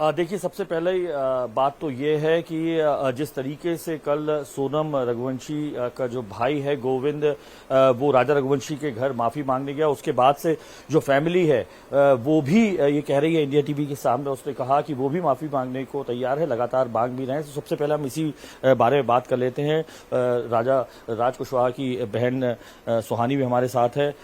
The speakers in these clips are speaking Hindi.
देखिए, सबसे पहले बात तो ये है कि जिस तरीके से कल सोनम रघुवंशी का जो भाई है गोविंद, वो राजा रघुवंशी के घर माफी मांगने गया, उसके बाद से जो फैमिली है वो भी ये कह रही है इंडिया टीवी के सामने, उसने कहा कि वो भी माफी मांगने को तैयार है, लगातार मांग भी रहे हैं। तो सबसे पहले हम इसी बारे में बात कर लेते हैं। राज कुशवाहा की बहन सुहानी भी हमारे साथ है।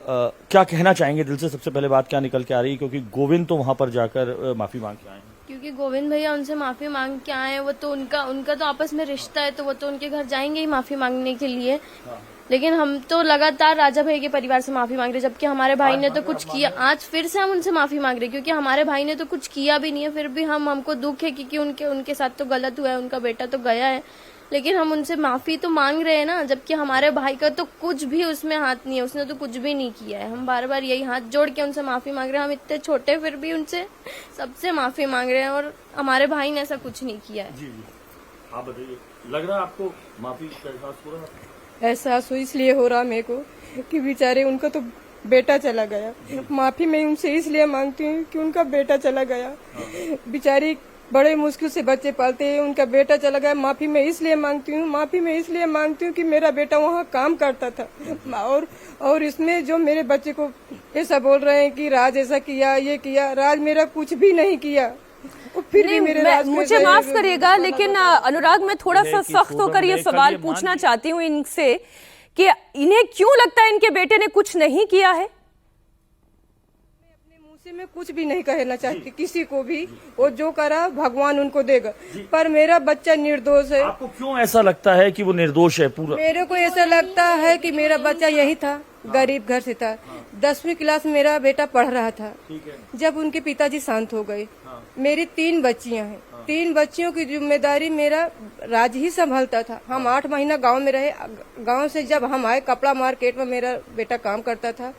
क्या कहना चाहेंगे दिल से? सबसे पहले बात क्या निकल के आ रही है, क्योंकि गोविंद तो वहां पर जाकर माफी मांग के आए हैं। क्योंकि गोविंद भैया उनसे माफी मांग के आए हैं, वो तो उनका तो आपस में रिश्ता है, तो वो तो उनके घर जाएंगे ही माफी मांगने के लिए। हाँ। लेकिन हम तो लगातार राजा भैया के परिवार से माफी मांग रहे, जबकि हमारे भाई ने तो कुछ किया। आज फिर से हम उनसे माफी मांग रहे, क्योंकि हमारे भाई ने तो कुछ किया भी नहीं है, फिर भी हमको दुख है क्योंकि उनके साथ तो गलत हुआ है, उनका बेटा तो गया है, लेकिन हम उनसे माफी तो मांग रहे हैं ना, जबकि हमारे भाई का तो कुछ भी उसमें हाथ नहीं है, उसने तो कुछ भी नहीं किया है। हम बार बार यही हाथ जोड़ के उनसे माफी मांग रहे हैं। हम इतने छोटे फिर भी उनसे सबसे माफी मांग रहे हैं, और हमारे भाई ने ऐसा कुछ नहीं किया है। जी, आप बताइए, लग रहा है आपको माफी का एहसास हो रहा है? एहसास इसलिए हो रहा मेरे को कि बेचारे उनका तो बेटा चला गया। माफी मैं उनसे इसलिए मांगती हूँ कि उनका बेटा चला गया। बेचारी बड़े मुश्किल से बच्चे पालते हैं, उनका बेटा चला गया। माफी मैं इसलिए मांगती हूँ कि मेरा बेटा वहाँ काम करता था, और इसमें जो मेरे बच्चे को ऐसा बोल रहे हैं कि राज ऐसा किया, ये किया, राज मेरा कुछ भी नहीं किया। फिर भी मेरे मुझे माफ करिएगा, लेकिन अनुराग, मैं थोड़ा सा सख्त होकर ये सवाल पूछना चाहती हूँ इनसे कि इन्हें क्यों लगता है इनके बेटे ने कुछ नहीं किया है? मैं कुछ भी नहीं कहना चाहती किसी को भी, वो जो करा भगवान उनको देगा, पर मेरा बच्चा निर्दोष है। आपको क्यों ऐसा लगता है कि वो निर्दोष है? पूरा मेरे को ऐसा लगता है कि मेरा बच्चा यही था, गरीब घर से था। 10वीं क्लास में मेरा बेटा पढ़ रहा था जब उनके पिताजी शांत हो गए। मेरी 3 बच्चियां हैं, 3 बच्चियों की जिम्मेदारी मेरा राज ही संभालता था। हम 8 महीना गांव में रहे। गांव से जब हम आए, कपड़ा मार्केट में मेरा बेटा काम करता था।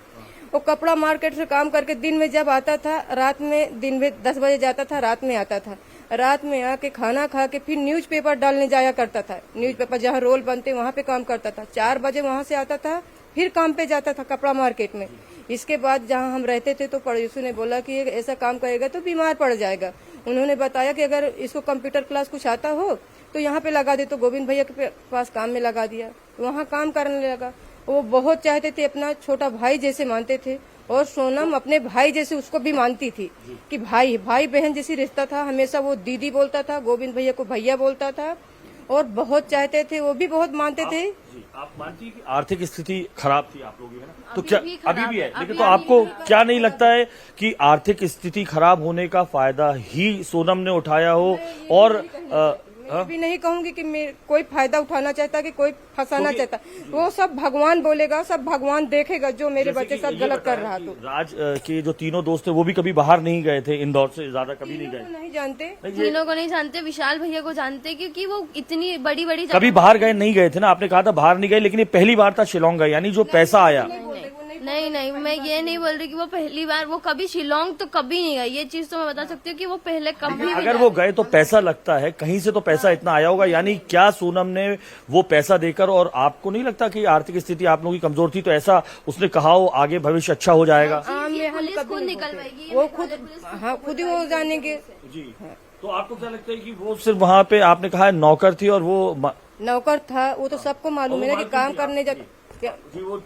वो कपड़ा मार्केट से काम करके दिन में जब आता था, रात में, दिन में 10 बजे जाता था, रात में आता था। रात में आके खाना खा के फिर न्यूज़पेपर डालने जाया करता था। न्यूज़पेपर जहाँ रोल बनते वहाँ पे काम करता था। 4 बजे वहाँ से आता था, फिर काम पे जाता था कपड़ा मार्केट में। इसके बाद जहाँ हम रहते थे तो पड़ोसी ने बोला कि ऐसा काम करेगा तो बीमार पड़ जाएगा। उन्होंने बताया कि अगर इसको कंप्यूटर क्लास कुछ आता हो तो यहाँ पे लगा दे, तो गोविंद भैया के पास काम में लगा दिया। वहाँ काम करने लगा। वो बहुत चाहते थे, अपना छोटा भाई जैसे मानते थे, और सोनम अपने भाई जैसे उसको भी मानती थी कि भाई बहन जैसी रिश्ता था। हमेशा वो दीदी बोलता था, गोविंद भैया को भैया बोलता था, और बहुत चाहते थे, वो भी बहुत मानते थे। आप मानती है कि आर्थिक स्थिति खराब थी आप लोगों की, है ना? तो क्या अभी भी है? लेकिन तो आपको क्या नहीं लगता है कि आर्थिक स्थिति खराब होने का फायदा ही सोनम ने उठाया हो? और मैं भी नहीं कहूंगी कि कोई फायदा उठाना चाहता, कि कोई फंसाना चाहता। वो सब भगवान बोलेगा, सब भगवान देखेगा जो मेरे बच्चे के साथ गलत कर रहा। तो राज के जो तीनों दोस्त थे वो भी कभी बाहर नहीं गए थे, इंदौर से ज्यादा कभी नहीं गए? नहीं जानते, तीनों को नहीं जानते, विशाल भैया को जानते, क्योंकि वो इतनी बड़ी कभी बाहर गए नहीं गए थे ना? आपने कहा था बाहर नहीं गए, लेकिन ये पहली बार था शिलोंग गए, यानी जो पैसा आया। नहीं, मैं ये नहीं बोल रही कि वो पहली बार, वो कभी शिलोंग तो कभी नहीं गए। ये चीज तो मैं बता सकती हूँ कि वो पहले कभी अगर वो गए तो पैसा लगता है, कहीं से तो पैसा इतना आया होगा। यानी क्या सोनम ने वो पैसा देकर, और आपको नहीं लगता कि आर्थिक स्थिति आप लोगों की कमजोर थी तो ऐसा उसने कहा हो आगे भविष्य अच्छा हो जाएगा? पुलिस खुद निकलवाएगी, वो खुद ही वो जानेंगे। जी, तो आपको क्या लगता है कि वो सिर्फ वहाँ पे, आपने कहा नौकर थी, और वो नौकर था, वो तो सबको मालूम है ना कि काम करने जी, वो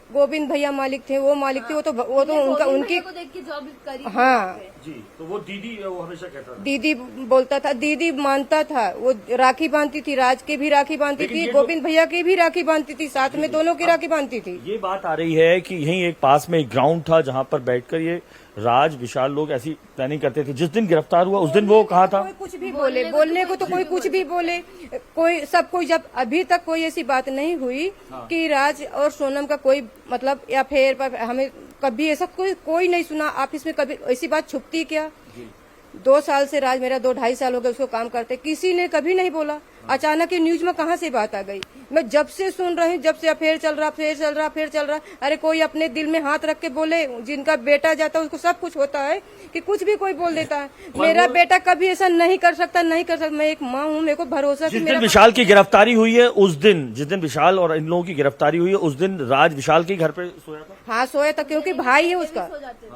गोविंद भैया मालिक थे, वो मालिक थे, वो तो उनका उनकी को देख के जॉब करी। हाँ जी, तो वो दीदी, वो हमेशा कहता था दीदी बोलता था, दीदी मानता था। वो राखी बांधती थी, राज के भी राखी बांधती थी, गोविंद भैया की भी राखी बांधती थी, साथ में दोनों की राखी बांधती थी। ये बात आ रही है कि यहीं एक पास में एक ग्राउंड था जहाँ पर बैठकर ये राज विशाल लोग ऐसी प्लानिंग करते थे। जिस दिन गिरफ्तार हुआ उस दिन वो कहा था, कोई कुछ भी बोले, बोलने को तो कोई कुछ भी बोले, कोई सब कोई, जब अभी तक कोई ऐसी बात नहीं हुई कि राज और सोनम का कोई मतलब या फिर हमें कभी ऐसा कोई नहीं सुना। ऑफिस में कभी ऐसी बात छुपती क्या? 2 साल से राज, मेरा 2-2.5 साल हो गए उसको काम करते, किसी ने कभी नहीं बोला। अचानक ये न्यूज में कहाँ से बात आ गई? मैं जब से सुन रही हूँ, जब से अफेयर चल रहा। अरे कोई अपने दिल में हाथ रख के बोले, जिनका बेटा जाता है उसको सब कुछ होता है कि कुछ भी कोई बोल देता है। मेरा बेटा कभी ऐसा नहीं कर सकता। मैं एक माँ हूँ, मेरे को भरोसा कि जिस दिन मेरा विशाल की गिरफ्तारी हुई है उस दिन, जिस दिन विशाल और इन लोगों की गिरफ्तारी हुई है उस दिन राज विशाल के घर पे सोया था। हाँ सोया था, क्योंकि भाई है उसका।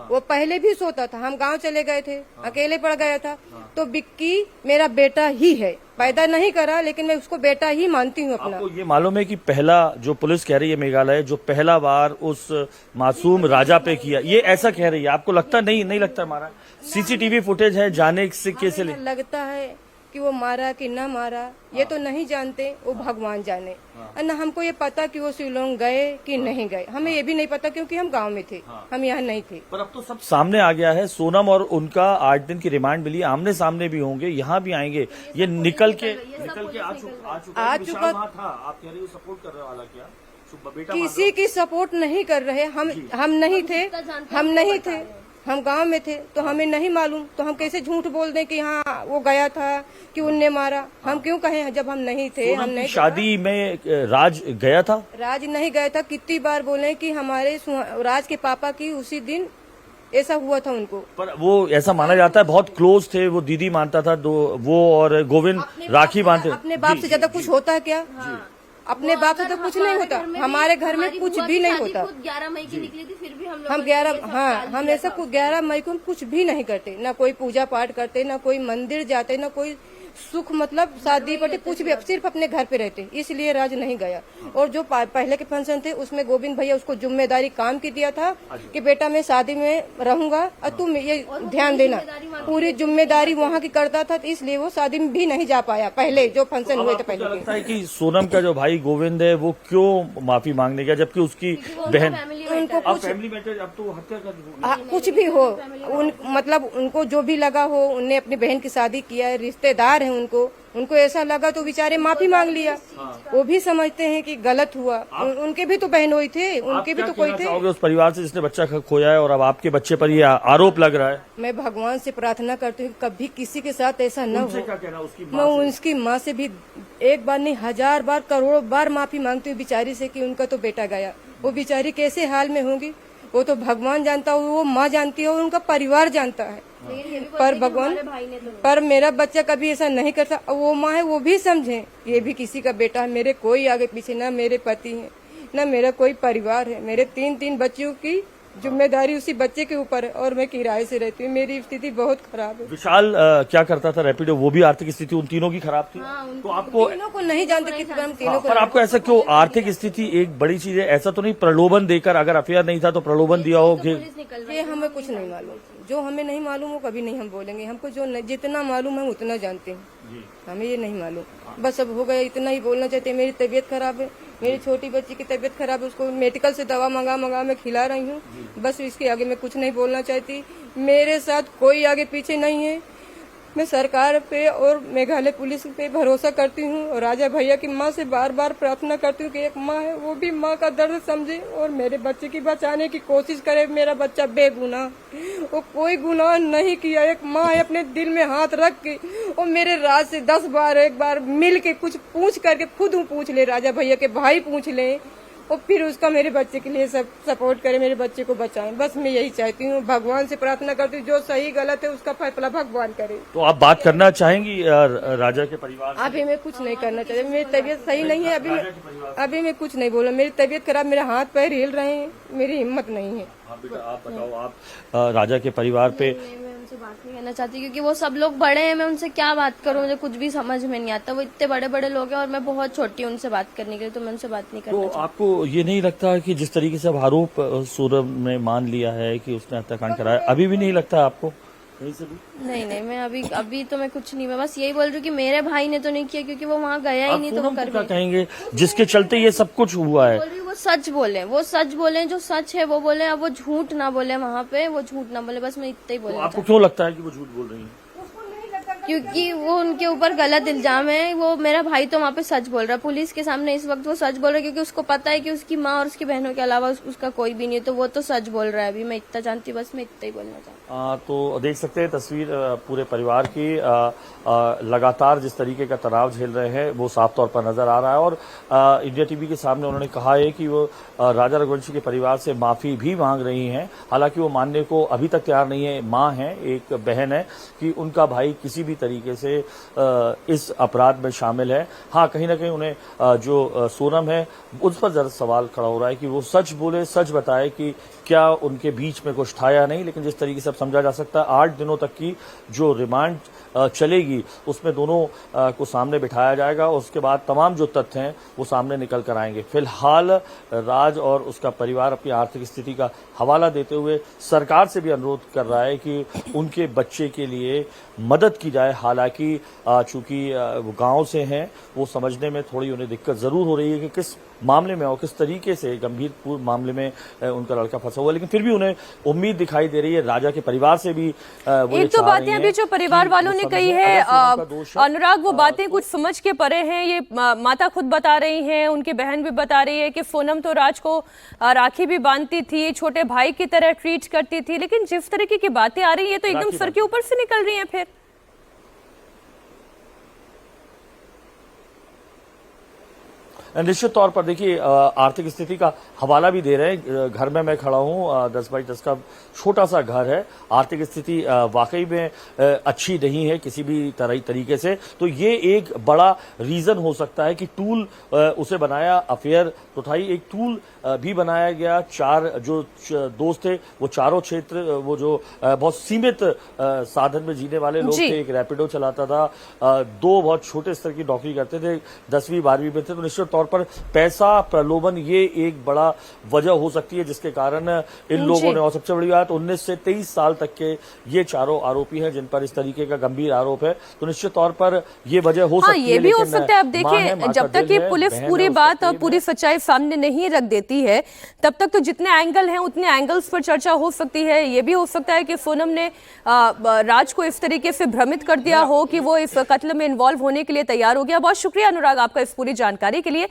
वो पहले भी सोता था, हम गांव चले गए थे, अकेले पड़ गया था। तो बिक्की मेरा बेटा ही है, पैदा नहीं करा, लेकिन मैं उसको बेटा ही मानती हूँ अपना। आपको ये मालूम है कि पहला जो पुलिस कह रही है मेघालय, जो पहला वार उस मासूम राजा पे किया, ये ऐसा कह रही है, आपको लगता नहीं लगता मारा? सीसीटीवी फुटेज है, जाने से कैसे ले? लगता है कि वो मारा कि ना मारा ये तो नहीं जानते, वो भगवान जाने। और न हमको ये पता कि वो शिलोंग गए कि नहीं गए, हमें ये भी नहीं पता, क्योंकि हम गांव में थे, हम यहाँ नहीं थे। पर अब तो सब सामने आ गया है। सोनम और उनका 8 दिन की रिमांड मिली, आमने सामने भी होंगे, यहाँ भी आएंगे। ये निकल के आ चुका था। आप कह रहे हो सपोर्ट कर रहे वाला क्या? बेटा किसी की सपोर्ट नहीं कर रहे, हम नहीं थे, हम गांव में थे, तो हमें नहीं मालूम, तो हम कैसे झूठ बोल दें कि हाँ वो गया था कि उनने मारा? हम क्यों कहें जब हम नहीं थे? हम नहीं। शादी में राज गया था? राज नहीं गया था। कितनी बार बोले कि हमारे राज के पापा की उसी दिन ऐसा हुआ था उनको। पर वो ऐसा माना जाता है बहुत क्लोज थे, वो दीदी मानता था, वो और गोविंद राखी बांधते। अपने बाप से ज्यादा कुछ होता है क्या? अपने बाप से तो कुछ नहीं होता, हमारे घर में कुछ भी नहीं होता। 11 मई की निकली थी, फिर भी हम ऐसा 11 मई को कुछ भी नहीं करते, ना कोई पूजा पाठ करते, ना कोई मंदिर जाते, ना कोई सुख मतलब शादी पार्टी कुछ भी, सिर्फ अपने घर पे रहते, इसलिए राज नहीं गया। और जो पहले के फंक्शन थे उसमें गोविंद भैया उसको जिम्मेदारी काम की दिया था कि बेटा मैं शादी में रहूंगा और तुम ये ध्यान देना, पूरी जिम्मेदारी वहाँ की करता था, इसलिए वो शादी में भी नहीं जा पाया पहले जो फंक्शन हुए थे पहले। लगता है कि सोनम का जो भाई गोविंद है वो क्यों माफी मांगने गया, जबकि उसकी बहन उनको अब फैमिली मैटर, अब तो हत्या कर कुछ भी हो, मतलब उनको जो भी लगा हो, उनने अपनी बहन की शादी किया है, रिश्तेदार है उनको ऐसा लगा तो बेचारे माफी मांग लिया। वो भी समझते हैं कि गलत हुआ, उनके भी तो बहन हुई थे, उनके भी तो कोई थे। उस परिवार से जिसने बच्चा खोया है और अब आपके बच्चे पर ये आरोप लग रहा है? मैं भगवान से प्रार्थना करती हूँ कभी किसी के साथ ऐसा न हो। क्या कहना उसकी मैं उसकी माँ से भी एक बार नहीं 1000 बार करोड़ों बार माफी मांगती हूँ बेचारी से कि उनका तो बेटा गया। वो बेचारी कैसे हाल में होगी वो तो भगवान जानता है, वो माँ जानती है और उनका परिवार जानता है। पर भगवान, पर मेरा बच्चा कभी ऐसा नहीं करता। वो माँ है वो भी समझे, ये भी किसी का बेटा है। मेरे कोई आगे पीछे ना मेरे पति है ना मेरा कोई परिवार है। मेरे 3 बच्चियों की जिम्मेदारी उसी बच्चे के ऊपर है और मैं किराए से रहती हूँ। मेरी स्थिति बहुत खराब है। विशाल क्या करता था रैपिडो? वो भी आर्थिक स्थिति उन तीनों की खराब थी। तो आपको तीनों को नहीं जानते किसी हम तीनों को। पर आपको ऐसा क्यों? आर्थिक स्थिति एक बड़ी चीज है, ऐसा तो नहीं प्रलोभन देकर, अगर अफेयर नहीं था तो प्रलोभन दिया हो? ये हमें कुछ नहीं मालूम, जो हमें नहीं मालूम वो कभी नहीं हम बोलेंगे। हमको जो जितना मालूम है उतना जानते हैं, हमें ये नहीं मालूम। बस अब हो गया, इतना ही बोलना चाहते हैं। मेरी तबीयत खराब है, मेरी छोटी बच्ची की तबीयत खराब है, उसको मेडिकल से दवा मंगा मैं खिला रही हूँ। बस इसके आगे मैं कुछ नहीं बोलना चाहती। मेरे साथ कोई आगे पीछे नहीं है। मैं सरकार पे और मेघालय पुलिस पे भरोसा करती हूँ और राजा भैया की माँ से बार बार प्रार्थना करती हूँ कि एक माँ है वो भी माँ का दर्द समझे और मेरे बच्चे की बचाने की कोशिश करे। मेरा बच्चा बेगुनाह, वो कोई गुनाह नहीं किया। एक माँ है, अपने दिल में हाथ रख के और मेरे राज से 10 बार एक बार मिल के कुछ पूछ करके खुद पूछ ले, राजा भैया के भाई पूछ ले और फिर उसका मेरे बच्चे के लिए सब सपोर्ट करे, मेरे बच्चे को बचाएं। बस मैं यही चाहती हूँ, भगवान से प्रार्थना करती हूँ जो सही गलत है उसका फैसला भगवान करे। तो आप बात करना चाहेंगी राजा के परिवार से? अभी मैं कुछ नहीं करना चाहती, मेरी तबीयत सही नहीं है। अभी मैं कुछ नहीं बोला, मेरी तबीयत खराब, मेरे हाथ पैर हिल रहे हैं, मेरी हिम्मत नहीं है। बेटा आप बताओ, आप राजा के परिवार पे? मैं उनसे बात नहीं करना चाहती क्योंकि वो सब लोग बड़े हैं, मैं उनसे क्या बात करूं, मुझे कुछ भी समझ में नहीं आता। वो इतने बड़े बड़े लोग हैं और मैं बहुत छोटी हूँ उनसे बात करने के लिए, तो मैं उनसे बात नहीं करना तो आपको ये नहीं लगता कि जिस तरीके से अब आरोप सोनम ने मान लिया है कि उसने हत्याकांड कराया, अभी भी नहीं लगता आपको? नहीं, मैं अभी तो मैं कुछ नहीं, मैं बस यही बोल रही हूँ कि मेरे भाई ने तो नहीं किया क्योंकि वो वहाँ गया ही नहीं, तो वो कर क्या कहेंगे जिसके चलते ये सब कुछ हुआ है? वो सच बोले, जो सच है वो बोले, अब वो झूठ ना बोले, वहाँ पे वो झूठ ना बोले, बस मैं इतना ही बोलना। आपको क्यों लगता है कि वो झूठ बोल रही है? उसको नहीं लगता क्योंकि वो उनके ऊपर गलत इल्जाम है। वो मेरा भाई तो वहाँ पे सच बोल रहा है पुलिस के सामने, इस वक्त वो सच बोल रहा है क्योंकि उसको पता है कि उसकी माँ और उसकी बहनों के अलावा उसका कोई भी नहीं है, तो वो तो सच बोल रहा है। अभी मैं इतना जानती हूँ, बस मैं इतना ही बोलना चाहती हूँ। तो देख सकते हैं तस्वीर पूरे परिवार की, लगातार जिस तरीके का तनाव झेल रहे हैं वो साफ तौर पर नजर आ रहा है। और इंडिया टीवी के सामने उन्होंने कहा है कि वो राजा रघुवंशी के परिवार से माफी भी मांग रही हैं। हालांकि वो मानने को अभी तक तैयार नहीं है, मां है, एक बहन है, कि उनका भाई किसी भी तरीके से इस अपराध में शामिल है। हाँ, कहीं ना कहीं उन्हें जो सोनम है उस पर जरा सवाल खड़ा हो रहा है कि वो सच बोले, सच बताए कि क्या उनके बीच में कुछ था या नहीं। लेकिन जिस तरीके से अब समझा जा सकता है 8 दिनों तक की जो रिमांड चलेगी उसमें दोनों को सामने बिठाया जाएगा और उसके बाद तमाम जो तथ्य हैं वो सामने निकल कर आएंगे। फिलहाल राज और उसका परिवार अपनी आर्थिक स्थिति का हवाला देते हुए सरकार से भी अनुरोध कर रहा है कि उनके बच्चे के लिए मदद की जाए। हालांकि चूंकि वो गांव से हैं, वो समझने में थोड़ी उन्हें दिक्कत जरूर हो रही है कि किस मामले में और किस तरीके से गंभीर मामले में उनका लड़का फंसा हुआ, लेकिन फिर भी उन्हें उम्मीद दिखाई दे रही है। राजा के परिवार से भी वो एक तो बातें अभी जो परिवार वालों ने कही है अनुराग, वो बातें कुछ समझ के परे हैं। ये माता खुद बता रही हैं, उनकी बहन भी बता रही है कि सोनम तो राज को राखी भी बांधती थी, छोटे भाई की तरह ट्रीट करती थी, लेकिन जिस तरीके की बातें आ रही है तो एकदम सर के ऊपर से निकल रही हैं। फिर निश्चित तौर पर देखिए आर्थिक स्थिति का हवाला भी दे रहे हैं। घर में मैं खड़ा हूं, 10 बाई 10 का छोटा सा घर है। आर्थिक स्थिति वाकई में अच्छी नहीं है किसी भी तरीके से। तो ये एक बड़ा रीजन हो सकता है कि टूल उसे बनाया, अफेयर तो था ही, एक टूल भी बनाया गया। 4 जो दोस्त थे वो चारों क्षेत्र, वो जो बहुत सीमित साधन में जीने वाले लोग थे। एक रैपिडो चलाता था, 2 बहुत छोटे स्तर की नौकरी करते थे, 10वीं 12वीं में थे। तो निश्चित तौर पर पैसा, प्रलोभन, ये एक बड़ा वजह हो सकती है जिसके कारण इन लोगों ने, और सबसे बड़ी बात 19 से 23 साल तक के ये चारों आरोपी हैं जिन पर इस तरीके का गंभीर आरोप है। तो निश्चित तौर पर ये वजह हो सकती है। ये भी हो सकता है। अब देखिए, जब तक कि पुलिस पूरी बात और पूरी सच्चाई सामने नहीं रख देती है तब तक तो जितने एंगल हैं उतने एंगल्स पर चर्चा हो सकती है। ये भी हो सकता है कि सोनम ने राज को इस तरीके से भ्रमित कर दिया हो कि वो इस कत्ल में इन्वॉल्व होने के लिए तैयार हो गया। बहुत शुक्रिया अनुराग आपका इस पूरी जानकारी के लिए।